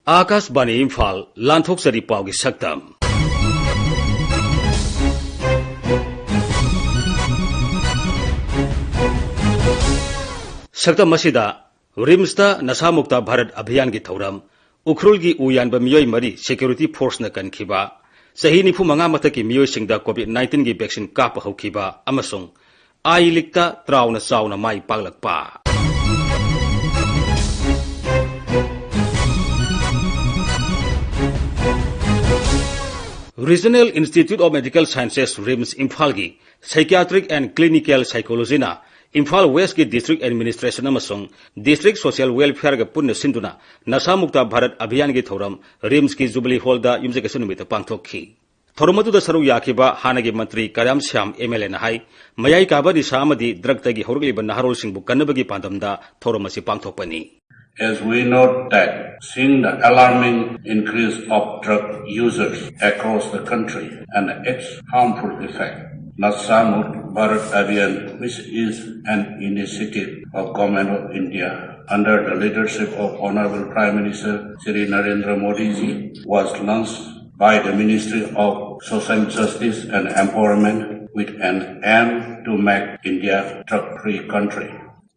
आकाशवाणी इम्फाल लांथोक्सरी पाउगी सक्तम सक्तम मसिदा रिम्सता नशामुक्त भारत अभियान की थौरम उखरुल की उयानब मियोय मरी सिक्योरिटी फोर्स न कनखिबा सही 95 मथकी मियोयसिंगदा कोविड-19 की वैक्सीन काप हौखिबा अमसुंग आई लिक्ता त्राउना चाउना माई पागलकपा regional institute of medical sciences RIMS Imphal की साइकियाट्रिक एंड क्लिनिकल साइकोलॉजी ना इम्फाल वेस्ट की डिस्ट्रिक्ट एडमिनिस्ट्रेशन अमसुंग डिस्ट्रिक्ट सोशल वेलफेयर के पुण्य सिंधुना नशामुक्त भारत अभियान की थौरम रिम्स की जुबली हॉल दा युमजगेसन निमित्त पांगथोखी थौरम अदुदा सरुक याखिबा हानगी मंत्री कयाम श्याम एमएलए ना हाई मयाई काबा निशा अमदी ड्रग तगी हौरगलिबा नहारोल सिंहबु कन्नबगी पांदमदा थौरम असि पांगथोकपनी। As we note that seeing the alarming increase of drug users across the country and its harmful effect, Nasha Mukt Bharat Abhiyan, which is an initiative of Government of India under the leadership of Honorable Prime Minister Shri Narendra Modi ji, was launched by the Ministry of Social Justice and Empowerment with an aim to make India drug-free country.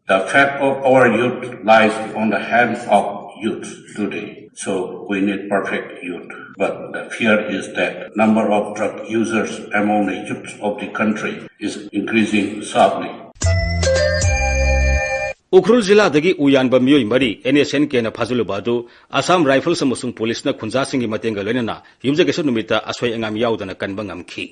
The fate of our youth lies on the hands of youth today. So we need perfect youth. But the fear is that number of drug users among the youth of the country is increasing sharply. Ukhrul जिला दगी उयानबा मियोय मरी एनएसएन के न फाजुलुबादु Assam rifles अमसुंग police न खुंजासिंगी मतेंग लोइनना युमजगेसन नुमिता असोय अंगाम याउदना कनबा ngamखी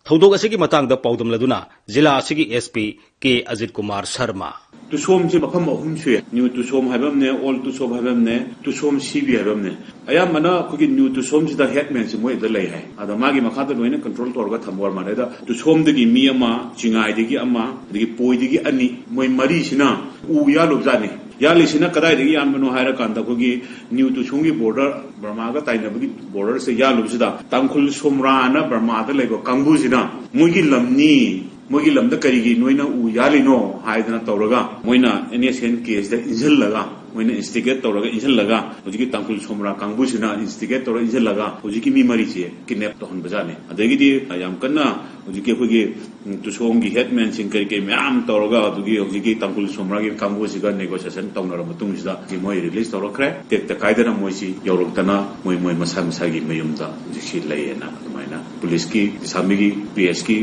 थौदोक असगी मतांगदा पाउदम लदुना जिला असगी SP के अजित कुमार शर्मा तुसोम से मफम अहुम छुए न्यू तुसोम हाइबमने ओल तुसोम हाइबमने तुसोम सीबी हाइबमने अयामना खुगी न्यू तुसोम सिदा हेडमैन से मोय द लै है अदा मागी मखादा लोइना कंट्रोल तोरगा थमवर मानेदा तुसोम दगी मी अमा चिंगाई दगी अमा दगी पोय दगी अनि मोय मरी सिना उ या लोबजाने या लिसिना कदाय दगी यानबनो हायरा कांदा खुगी न्यू तुसोंगी बॉर्डर बर्मा का ताइनबगी बॉर्डर से या लोबसिदा तांखुल सोमराना बर्मा द लेगो कांगबुसिना मोयगी लमनी मोगी लमदा करिगी नोइना उ यालिनो हाइदना तौरगा मोइना एनएसएन केस दा इंजलगा Moina instigate तौरगा इंजलगा हुजिकी Tankul Somra कांगबुसिना instigate तौरगा इंजलगा हुजिकी मी मरी चे किडनैप तोहन बजाने अदगिदी याम कन्ना हुजिकी खुगी तुसोंगी हेडमैन सिंग करिके म्याम तौरगा दुगी हुजिकी तांकुल सोमरा की कांगबुसिगा नेगोशिएशन तौनर मतुंगसिदा कि मोय रिलीज तौरखरे टेक द कायदना मोयसी यौरक्तना मोय मोय मसा मसागी मयुमदा हुजिकी लैयना अदुमाइना पुलिस की सामिगी पीएस की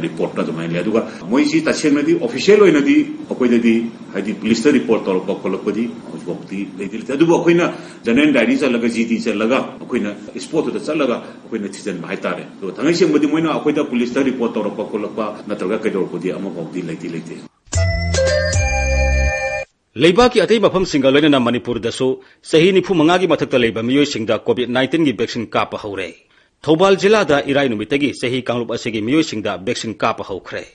रिपोर्ट ना दुमाइन अदुगा मोयसी तसेंगनदी ऑफिशियल ओइनदी अकोइददी हाइदि पुलिस दा रिपोर्ट तौरक कोलकपदी होजबोक्ति लेदिल अदुबो अखोइना जनरल डायरी चलगा जीडी चलगा अखोइना स्पॉट दा चलगा अखोइना थिजन हाइतारे तो थंगसेंगबदी मोइना अखोइदा पुलिस दा रिपोर्ट तौरक कोलकपा नत्रगा कैदोरपदी अमा बौदी लेते लेबा की अतई मफम सिंगल लोइना मणिपुर दसु सही 95 की मथक्ता लेबा मियोय सिंगदा कोविड-19 की वैक्सीन काप हौरे थौबाल जिला दा इराई नुमितगी सही कांगलुप असिगी मियोय सिंगदा वैक्सीन काप हौखरे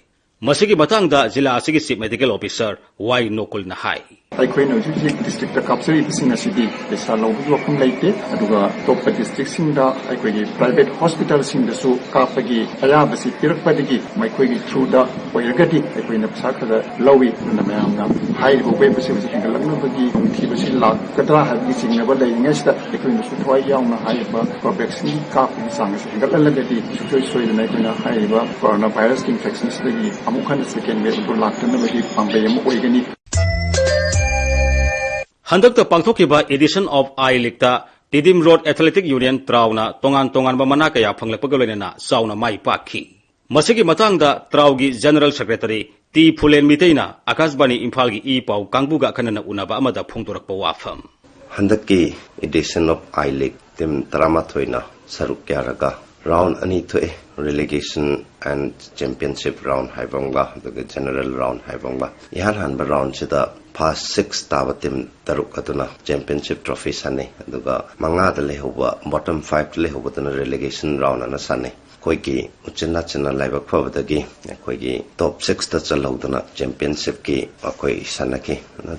मसिगी मतंगदा जिला असिगी चीफ मेडिकल ऑफिसर वाई नोकुल ना हाई अखोइना डिस्ट्रिक्ट कापसरी बिसिंग असिदी पेसा लौबु वफम लेते अदुगा टॉप डिस्ट्रिक्ट सिंगदा अखोइगी प्राइवेट हॉस्पिटल सिंगदसु कापगी अयाबसि पिरकपदगी मैखोइगी थ्रूदा ओयरगदी अखोइना पेसा खदा लौवी नमयामना हाइबो वेबसि हिंगलनबगी उंथिबसि लाकदरा हाबगी सिंगनबा लेइंगसदा अखोइना सुथवाई यावना हाइबा वैक्सीन कापगी सांगसि हिंगललगदी सुथोय सोयना अखोइना हाइबा कोरोना वायरस इन्फेक्शन दगी अमुखन सेकेंड वेव दो लाक्तनबगी पांबेयम ओइगनी हंदक पांथोखिबा एडिशन ऑफ आई लिक्ता तिदिम रोड एथलेटिक यूनियन त्राउना तोंगान तोंगान मना कया फंगलपग लोइना चाउना माई पाखी मसिगी मतंगदा त्राउगी जनरल सेक्रेटरी टी फुलेन मितेना आकाशवाणी इम्फाल की ई पाउ कांगबुगा खनना उनाबा अमदा फोंदोरकपा वाफम हंदक की edition of I league team तरामाथोइना सरुक क्यारगा राउंड अनि थोए relegation and championship round haibongba the general round haibongba ihan hanba round sida past 6 taba team taruk atuna championship trophy sane aduga manga da lehoba bottom 5 lehoba tuna relegation round ana sane koigi uchina china laiba khobadagi koigi top 6 ta chalhoduna championship ki akoi sanaki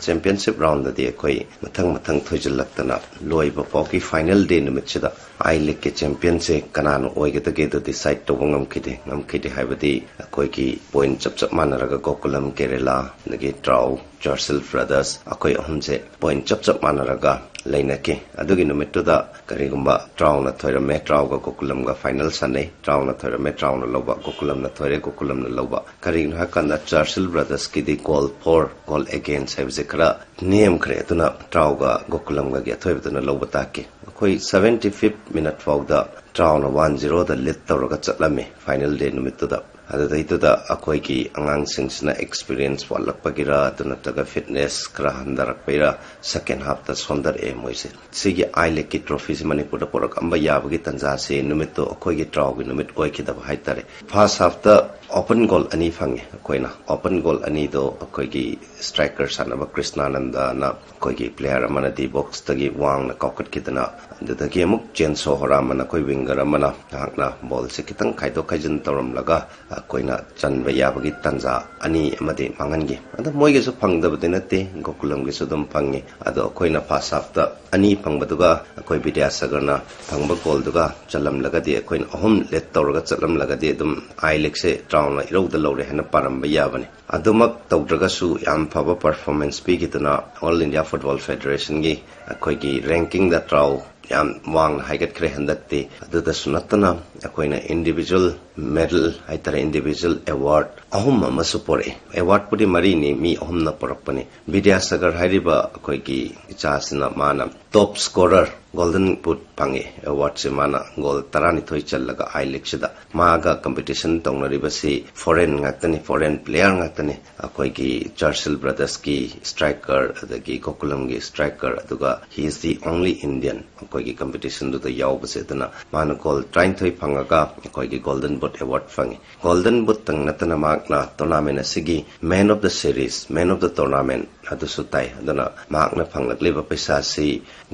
championship round da koi mathang thoijalaktana loiba poki final day nimitchida I league ke champion se kanan oigedage to decide to ngamkide haibadi koigi point chap manaraga gokulam kerala nagi draw Jorsel brothers akoi ahumse point chap manaraga lainake adugi numittuda karigumba trauna thoirame trauga gokulamga final sanai trauna thoirame trauna loba gokulamna thoire gokulamna loba karigna hakanda Churchill brothers ki di goal for goal against habse kara name khre tuna trauga gokulamga ge thoibduna loba take koi 75th minute fawda trauna 1-0 da lead tawraga chatlame final day numittuda adadaituda akoi ki angang singsna experience walakpagira tunataga fitness kra handarakpaira second half ta sondar e moise sigi aile ki trophy se manipur da porak amba yabagi tanja se numitto akoi ki traw gi numit koi ki da haitare first half ta open goal ani phange koina open goal ani do akoi ki striker sanaba krishnananda na koi ki player amana di box tagi wang na kokat kitana adadagi amuk chen so horamana koi winger amana hakna ball se kitang khaido khaijin tawram laga koina chanba yabagi tanja ani amadi mangangi ada moige su phangdabade nate gokulam gi su dum phangi ado koina first half ta ani phangbaduga koi Vidyasagarna phangba goal duga chalam lagadi koina ahum let tawraga chalam lagadi dum ailex se trauna irauda lore hena paramba yabani adumak tawdraga su yam phaba performance bi gituna All India Football Federation gi koi gi ranking da traw yam wang haigat kre handakti aduda sunatana akoina individual medal haitara individual award ahum ma supore award pudi mari ni mi ahum na porakpani Vidyasagar hairiba akoi gi ichasna mana top scorer golden boot pange award se mana goal tarani thoi challaga iLeague maga competition tongnari basi foreign ngatani foreign player ngatani akoi gi Churchill brothers ki striker adagi Gokulam gi striker aduga he is the only Indian akoi gi competition du da yaw base dana mana goal train thoi phangaga akoi gi golden boot award phangi golden boot tang natana magna tournament asigi man of the series man of the tournament adu sutai adana magna phanglakliba paisa si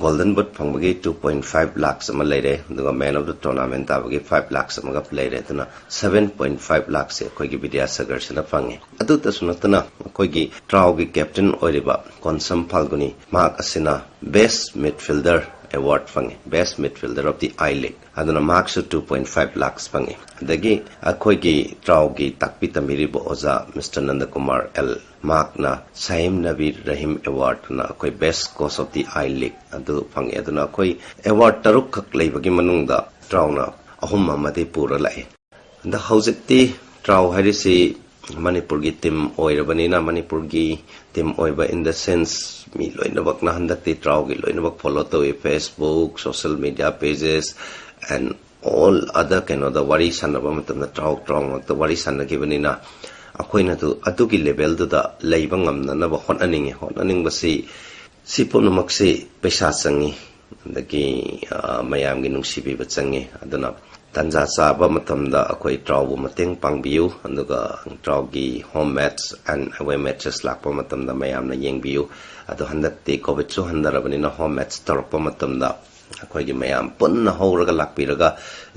golden boot phangbagi 2.5 lakhs ama leire aduga man of the tournament tabagi 5 lakhs ama leire adana 7.5 lakhs se koi gi Vidyasagar sina phangi adu ta sunatana koi gi traw gi captain oiriba Konsam Phalguni mark asina best midfielder award phangi best midfielder of the iLeague aduna marks 2.5 lakhs phangi adagi akoi gi traw gi takpi tamiri bo oza Mr. Nandakumar L mark na Saim Nabir Rahim award na akoi best coach of the iLeague adu phangi aduna akoi award taruk khak leibagi manungda traw na ahum amade pura lai the hojekti traw harisi Manipur gi team oirabanina Manipur gi team oiba in the sense mi loinabak na handakti traw gi loinabak follow to Facebook social media pages and all other kind of the wari sanaba matam na traw the wari sanagi banina akoina tu atugi level du da leiba ngamna na ba honaning basi siponumak se paisa changi dagi mayam gi nungsibi ba changi aduna tanja saba matamda akoi traw bu mateng pangbiu anduga traw gi home match and away matches lakpa matamda mayam na yengbiu adu handakti covid so handarabani na home match tarpa matamda akoi gi mayam punna horaga lakpiraga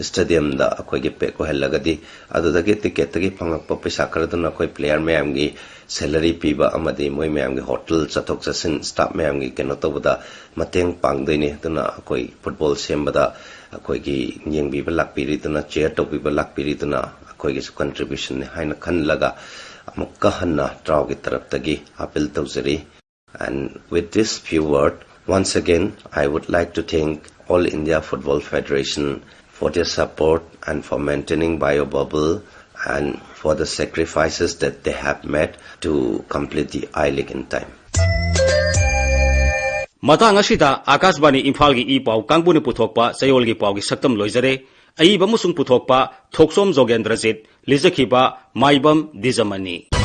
stadium da akoi gi pe ko helagadi adu dagi ticket gi phangakpa paisa karaduna akoi player mayam gi salary piba amadi moi mayam gi hotel chathok chasin staff mayam gi keno tobuda mateng pangdoini tuna akoi football sembada akoi gi yengbi ba lakpiri tuna chair topi ba lakpiri tuna akoi gi contribution ne haina khan laga amukka hanna traw gi taraf tagi appeal tawjari and with this few word once again I would like to thank All India Football Federation for their support and for maintaining BioBubble and for the sacrifices that they have made to complete the iLeague in time. Matang asida Akashbani Imphal gi ipau kangbuni puthokpa sayol gi pau gi saktam loijare ai bamusung puthokpa Thoksom Jogendrajit lijakhiba Maibam Dijamani